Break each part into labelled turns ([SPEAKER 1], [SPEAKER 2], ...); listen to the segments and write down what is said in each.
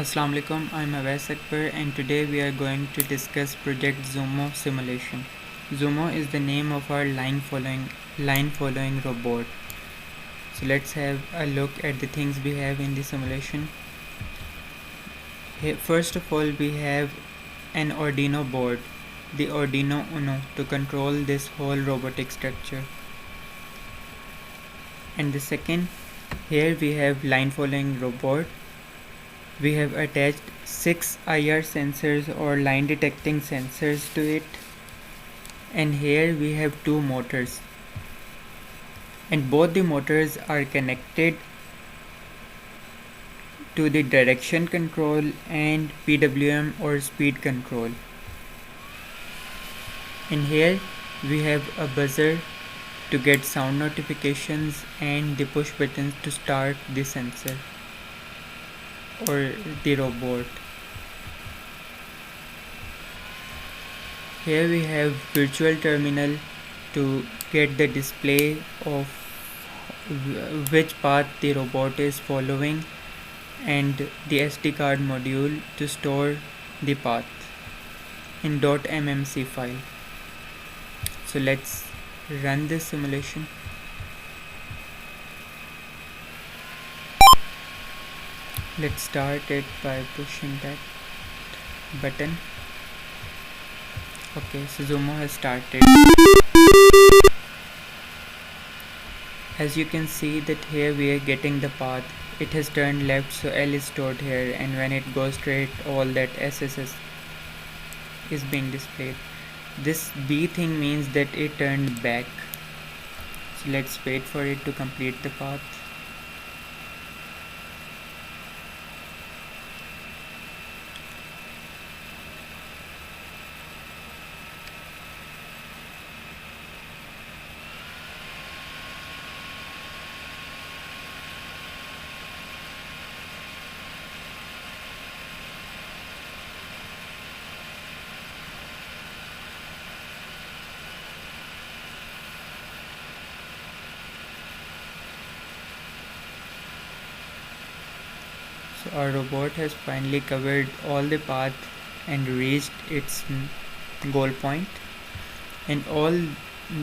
[SPEAKER 1] Assalamu alaikum, I'm Awais Akbar and today we are going to discuss Project Zumo simulation. Zumo is the name of our line following robot. So let's have a look at the things we have in the simulation. Here, first of all, we have an Arduino board, the Arduino Uno, to control this whole robotic structure. And the second, here we have line following robot. We have attached 6 IR sensors or line detecting sensors to it, and here we have 2 motors, and both the motors are connected to the direction control and PWM or speed control. And here we have a buzzer to get sound notifications and the push buttons to start the sensor or the robot. Here we have virtual terminal to get the display of which path the robot is following, and the SD card module to store the path in .mmc file. So let's run this simulation. Let's start it by pushing that button. Okay, so Zumo has started. As you can see that here we are getting the path. It has turned left, so L is stored here, and when it goes straight, all that SSS is being displayed. This B thing means that it turned back. So let's wait for it to complete the path. So our robot has finally covered all the path and reached its goal point, and all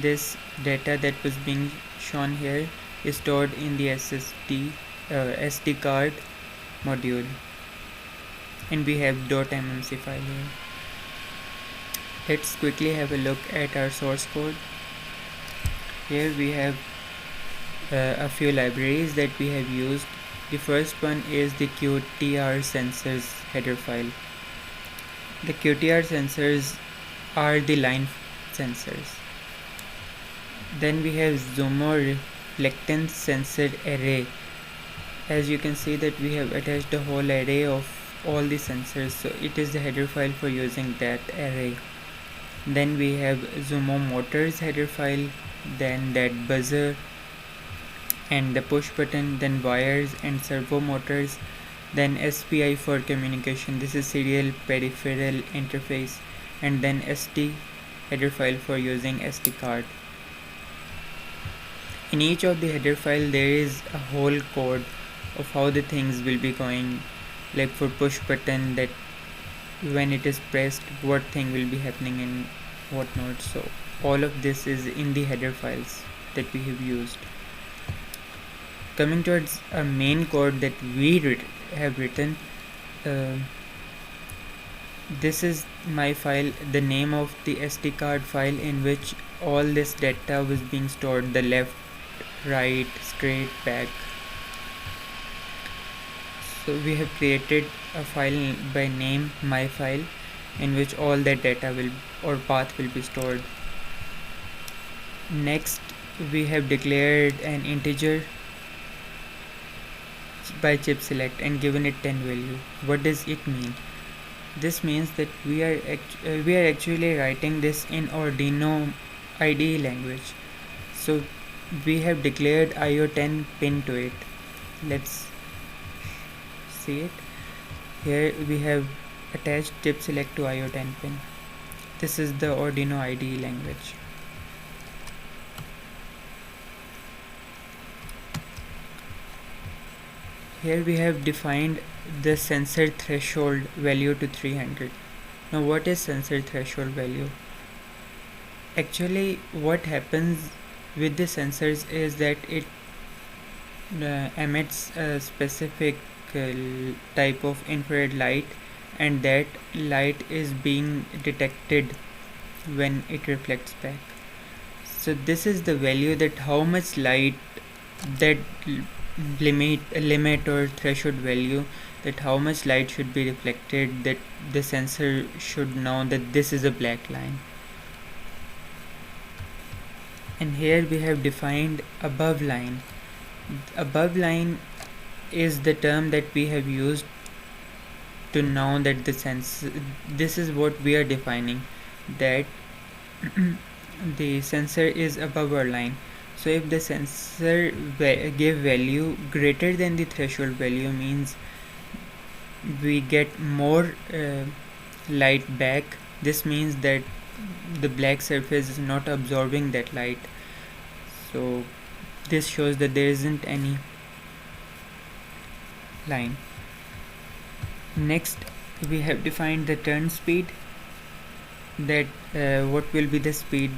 [SPEAKER 1] this data that was being shown here is stored in the SD card module, and we have .mmc file here. Let's quickly have a look at our source code. Here we have a few libraries that we have used. The first one is the QTR sensors header file. The QTR sensors are the line sensors. Then we have Zumo reflectance sensor array. As you can see that we have attached a whole array of all the sensors, so it is the header file for using that array. Then we have Zumo motors header file, then that buzzer and the push button, then wires and servo motors, then SPI for communication, this is serial peripheral interface, and then SD header file for using SD card. In each of the header file there is a whole code of how the things will be going, like for push button, that when it is pressed what thing will be happening and whatnot. So all of this is in the header files that we have used. Coming towards our main code that we have written, this is my file, the name of the SD card file in which all this data was being stored, the left, right, straight, back. So we have created a file by name my file in which all that data will or path will be stored. Next we have declared an integer by chip select and given it 10 value. What does it mean? This means that we are actually writing this in Arduino IDE language. So we have declared IO10 pin to it. Let's see it. Here we have attached chip select to IO10 pin. This is the Arduino IDE language. here we have defined the sensor threshold value to 300. Now what is sensor threshold value? Actually what happens with the sensors is that it emits a specific type of infrared light, and that light is being detected when it reflects back. So this is the value, that how much light, that limit or threshold value, that how much light should be reflected, that the sensor should know that this is a black line. And here we have defined above line. Above line is the term that we have used to know that the sensor, this is what we are defining, that the sensor is above our line. So if the sensor give value greater than the threshold value, means we get more light back. This means that the black surface is not absorbing that light. So this shows that there isn't any line. Next we have defined the turn speed, that what will be the speed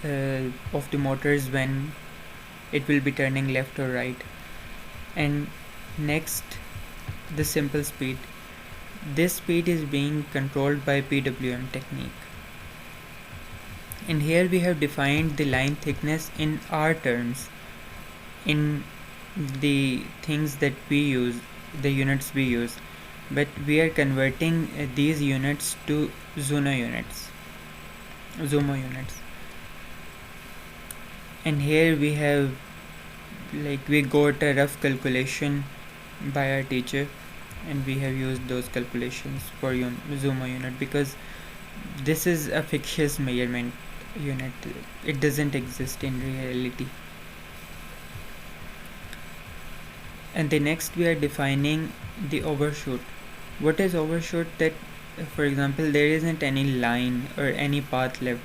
[SPEAKER 1] of the motors when it will be turning left or right. And next, the simple speed. This speed is being controlled by PWM technique. And here we have defined the line thickness in our terms, in the things that we use, the units we use, but we are converting these units to Zumo units. And here we have, like, we got a rough calculation by our teacher, and we have used those calculations for Zumo unit, because this is a fictitious measurement unit, it doesn't exist in reality. And the next we are defining the overshoot. What is overshoot? That for example there isn't any line or any path left,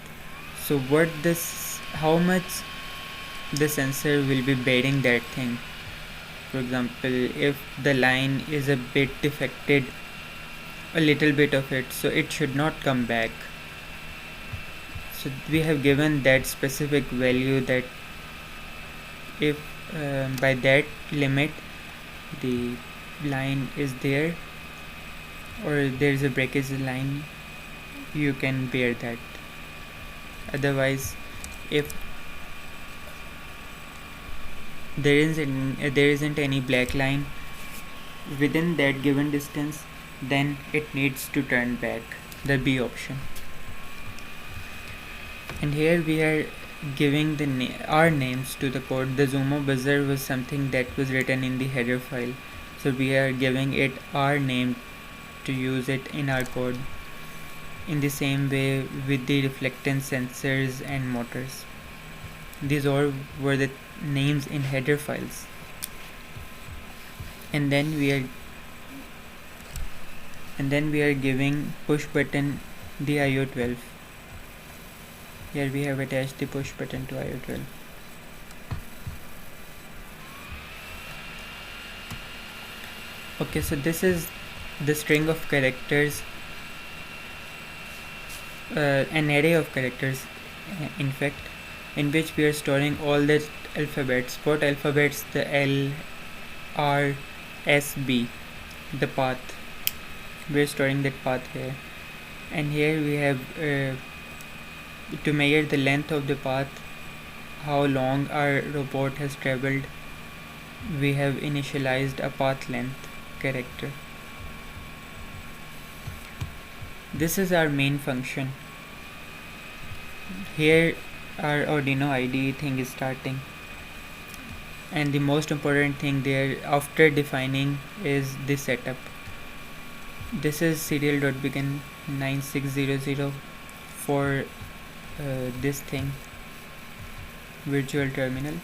[SPEAKER 1] so how much the sensor will be bearing that thing. For example, if the line is a bit defected, a little bit of it, so it should not come back. So we have given that specific value, that if by that limit the line is there, or there is a breakage line, you can bear that. Otherwise, if there isn't any black line within that given distance, then it needs to turn back, the B option. And here we are giving our names to the code. The Zumo buzzer was something that was written in the header file, so we are giving it our name to use it in our code. In the same way with the reflectance sensors and motors, these all were the names in header files. And then we are giving push button the IO12. Here we have attached the push button to IO12. Okay, so this is the string of characters, an array of characters in fact, in which we are storing all the alphabets. What alphabets? The L, R, S, B, the path. We are storing that path here. And here we have to measure the length of the path, how long our robot has traveled, we have initialized a path length character. This is our main function. Here our Arduino IDE thing is starting, and the most important thing there after defining is the setup. This is serial.begin 9600 for this thing, virtual terminal.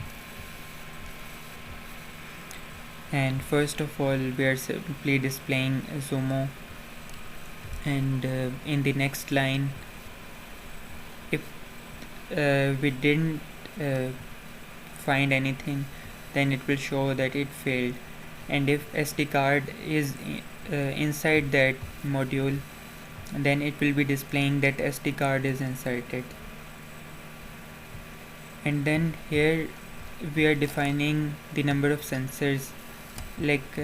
[SPEAKER 1] And first of all we are simply displaying Zumo, and in the next line, if we didn't find anything, then it will show that it failed. and if SD card is inside that module, then it will be displaying that SD card is inserted. And then here we are defining the number of sensors, like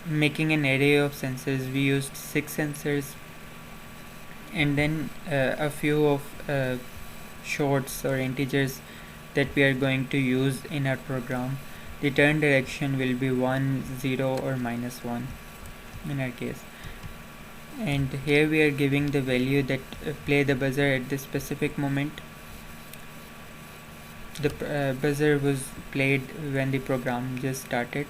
[SPEAKER 1] making an array of sensors. We used 6 sensors, and then a few of shorts or integers that we are going to use in our program. The turn direction will be 1, 0 or -1 in our case. And here we are giving the value that play the buzzer at this specific moment. The buzzer was played when the program just started.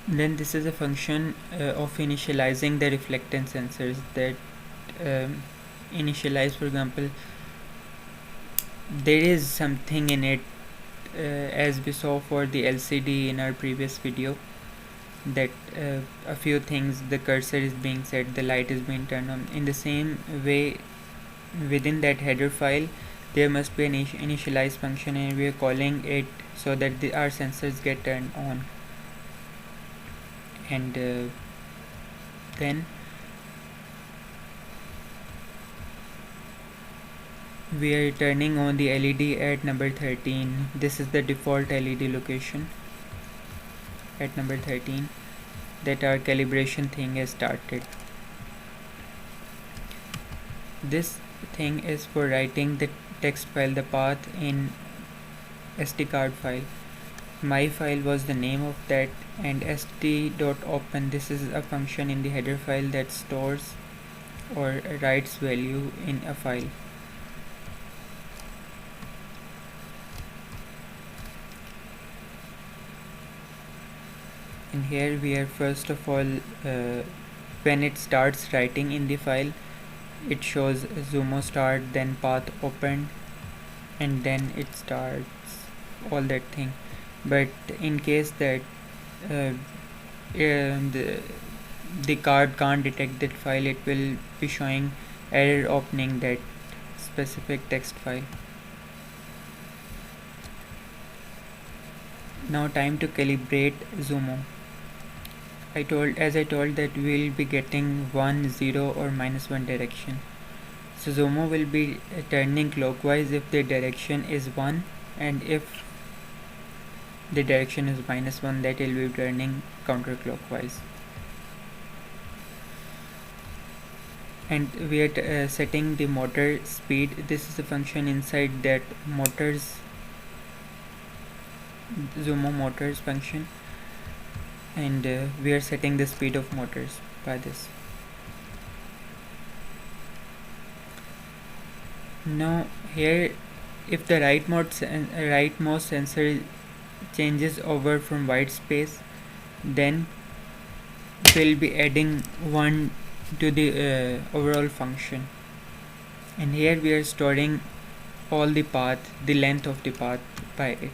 [SPEAKER 1] Then this is a function of initializing the reflectance sensors that initialize, for example, there is something in it, as we saw for the LCD in our previous video, that a few things, the cursor is being set, the light is being turned on. In the same way, within that header file there must be an initialize function, and we are calling it so that our sensors get turned on. And then we are turning on the LED at number 13. This is the default LED location at number 13, that our calibration thing has started. This thing is for writing the text file, the path in SD card file. My file was the name of that, and st.open, this is a function in the header file that stores or writes value in a file. And here we are, first of all, when it starts writing in the file, it shows Zumo start, then path opened, and then it starts all that thing. But in case that the card can't detect that file, it will be showing error opening that specific text file. Now time to calibrate Zumo. As I told that we will be getting 1, 0 or -1 direction. So Zumo will be turning clockwise if the direction is 1, and if the direction is -1, that it will be turning counterclockwise. And we are setting the motor speed. This is a function inside that motors, Zumo motors function, and we are setting the speed of motors by this. Now here, if the rightmost sensor changes over from white space, then we'll be adding 1 to the overall function. And here we are storing all the path, the length of the path by it.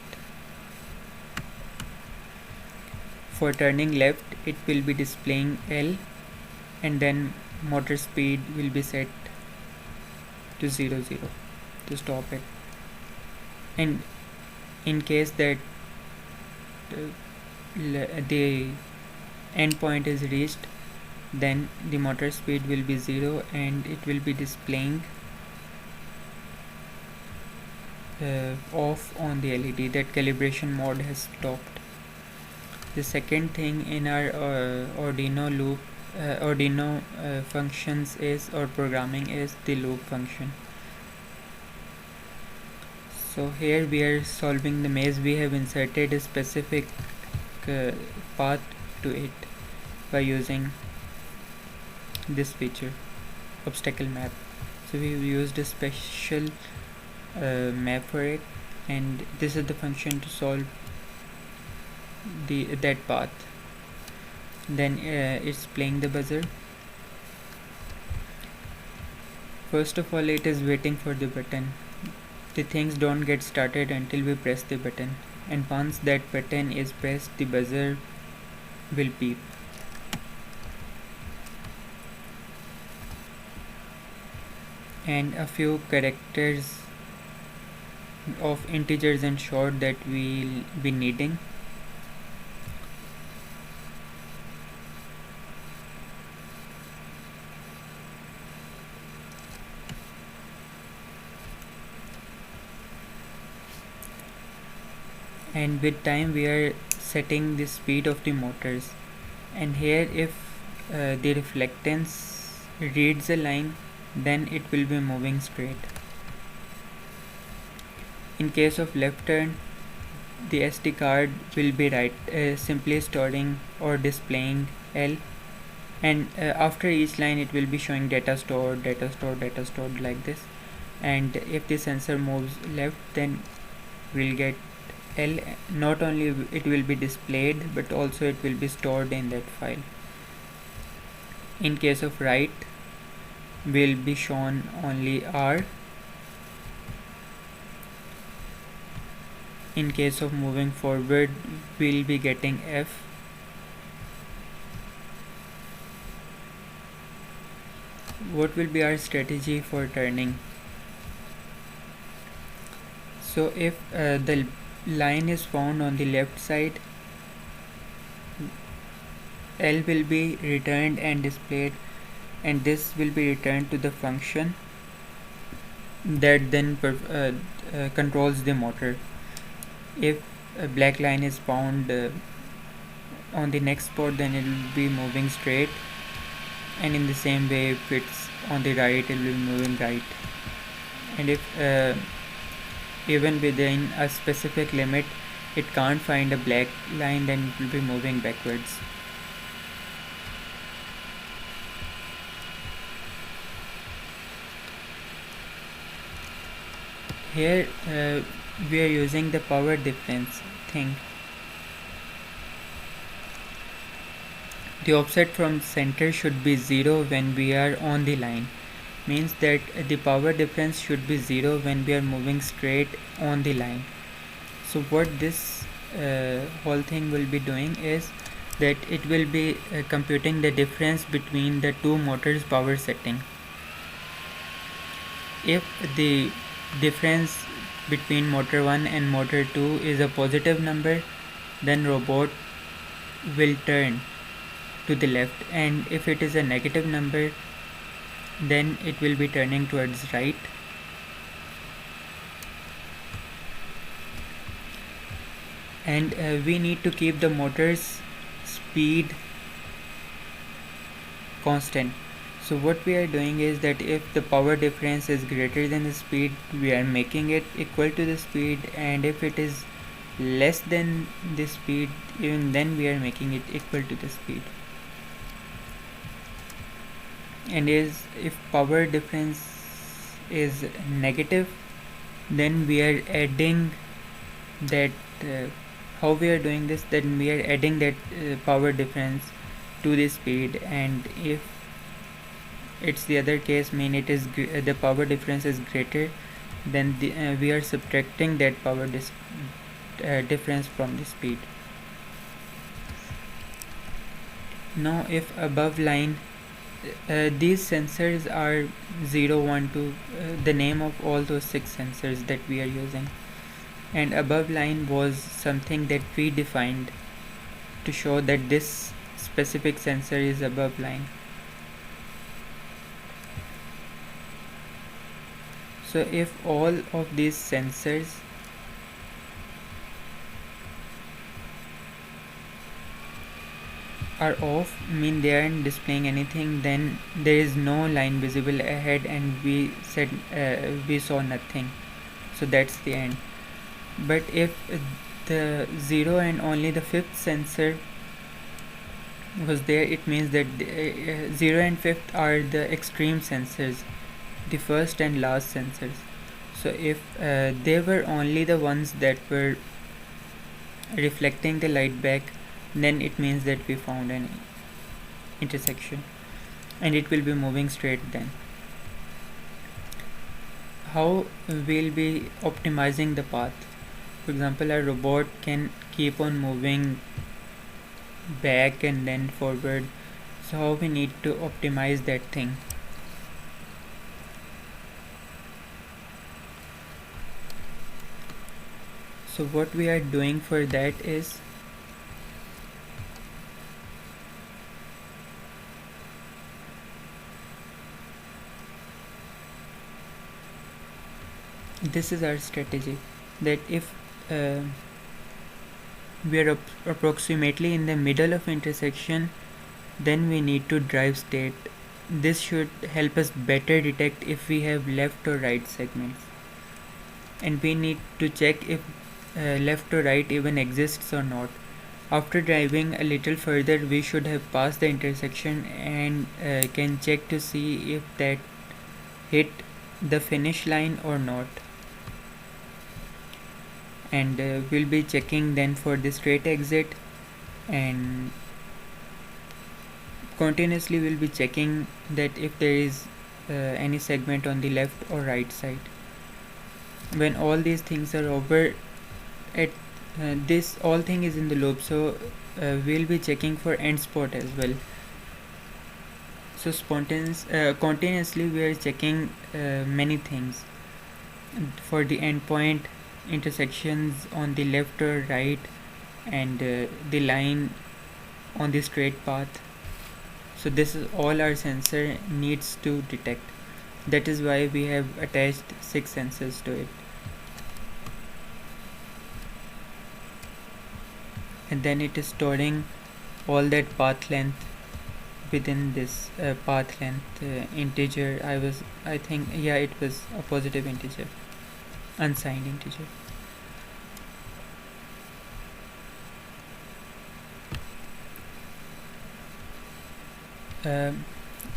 [SPEAKER 1] For turning left, it will be displaying L, and then motor speed will be set to 0, 0 to stop it. And in case that the end point is reached, then the motor speed will be 0, and it will be displaying off on the LED, that calibration mode has stopped. The second thing in our Arduino functions is, or programming, is the loop function. So here we are solving the maze. We have inserted a specific path to it by using this feature, obstacle map. So we have used a special map for it, and this is the function to solve that path. Then it's playing the buzzer. First of all, it is waiting for the button. The things don't get started until we press the button, and once that button is pressed, the buzzer will beep. And a few characters of integers and short that we'll be needing. And with time we are setting the speed of the motors, and here if the reflectance reads a line, then it will be moving straight. In case of left turn, the SD card will be simply storing or displaying L, and after each line it will be showing data stored, data stored, data stored, like this. And if the sensor moves left, then we'll get L. Not only it will be displayed, but also it will be stored in that file. In case of right, will be shown only R. In case of moving forward, we'll be getting F. What will be our strategy for turning? So if the line is found on the left side, L will be returned and displayed, and this will be returned to the function that then controls the motor. If a black line is found on the next spot, then it will be moving straight, and in the same way if it's on the right, it will be moving right. And if even within a specific limit it can't find a black line, then it will be moving backwards. Here we are using the power difference thing. The offset from center should be 0 when we are on the line, means that the power difference should be 0 when we are moving straight on the line. So what this whole thing will be doing is that it will be computing the difference between the two motors power setting. If the difference between motor 1 and motor 2 is a positive number, then robot will turn to the left, and if it is a negative number, then it will be turning towards right. And we need to keep the motor's speed constant. So what we are doing is that if the power difference is greater than the speed, we are making it equal to the speed, and if it is less than the speed, even then we are making it equal to the speed. And if power difference is negative, then we are adding that how we are doing this, then we are adding that power difference to the speed, and if it's the other case, mean it is the power difference is greater, then we are subtracting that power difference from the speed. Now if above line, these sensors are 0, 1, 2, the name of all those 6 sensors that we are using, and above line was something that we defined to show that this specific sensor is above line. So if all of these sensors are off, mean they aren't displaying anything, then there is no line visible ahead, and we said we saw nothing, so that's the end. But if the 0 and only the 5th sensor was there, it means that 0 and 5th are the extreme sensors, the first and last sensors. So if they were only the ones that were reflecting the light back, then it means that we found an intersection, and it will be moving straight then. How we'll be optimizing the path? For example, our robot can keep on moving back and then forward, so how we need to optimize that thing? So what we are doing for that is this is our strategy, that if we are approximately in the middle of intersection, then we need to drive state. This should help us better detect if we have left or right segments, and we need to check if left or right even exists or not. After driving a little further, we should have passed the intersection and can check to see if that hit the finish line or not. And we'll be checking then for the straight exit, and continuously we'll be checking that if there is any segment on the left or right side. When all these things are over, at this all thing is in the loop, so we'll be checking for end spot as well. So continuously we are checking many things for the endpoint, intersections on the left or right, and the line on the straight path. So this is all our sensor needs to detect. That is why we have attached 6 sensors to it. And then it is storing all that path length within this path length integer. I think it was a positive integer, unsigned integer.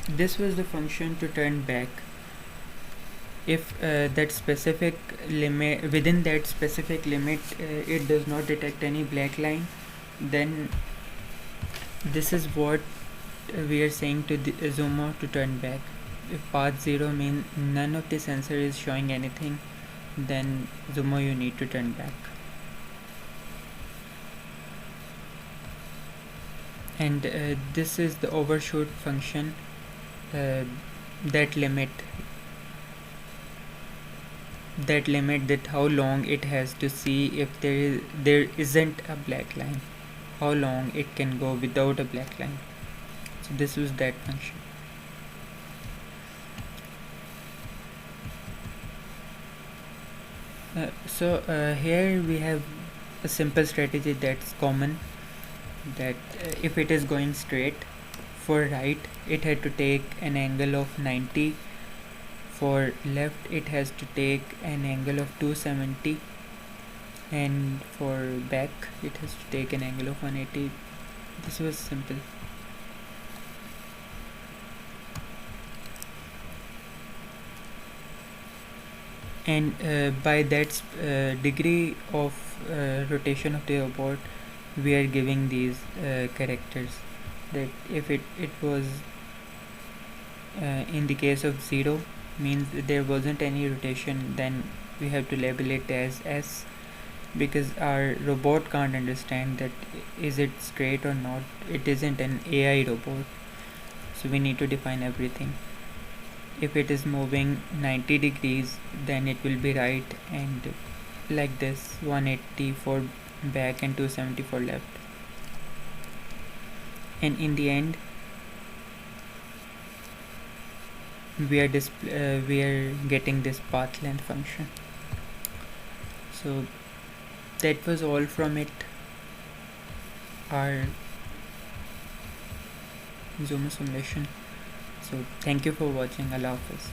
[SPEAKER 1] This was the function to turn back. If that specific limit, within that specific limit, it does not detect any black line, then this is what we are saying to the Zumo to turn back. If path 0 means none of the sensor is showing anything, then Zumo, you need to turn back. And this is the overshoot function, that limit that how long it has to see if there isn't a black line, how long it can go without a black line. So this was that function. Here we have a simple strategy that's common, that if it is going straight, for right it had to take an angle of 90, for left it has to take an angle of 270, and for back it has to take an angle of 180. This was simple. And by that degree of rotation of the robot, we are giving these characters, that if it was in the case of 0 means there wasn't any rotation, then we have to label it as S, because our robot can't understand that is it straight or not. It isn't an AI robot, so we need to define everything. If it is moving 90 degrees, then it will be right, and like this 180 for back and 270 for left. And in the end we are getting this path length function. So that was all from it, our Zumo simulation. So thank you for watching. Allah Hafiz.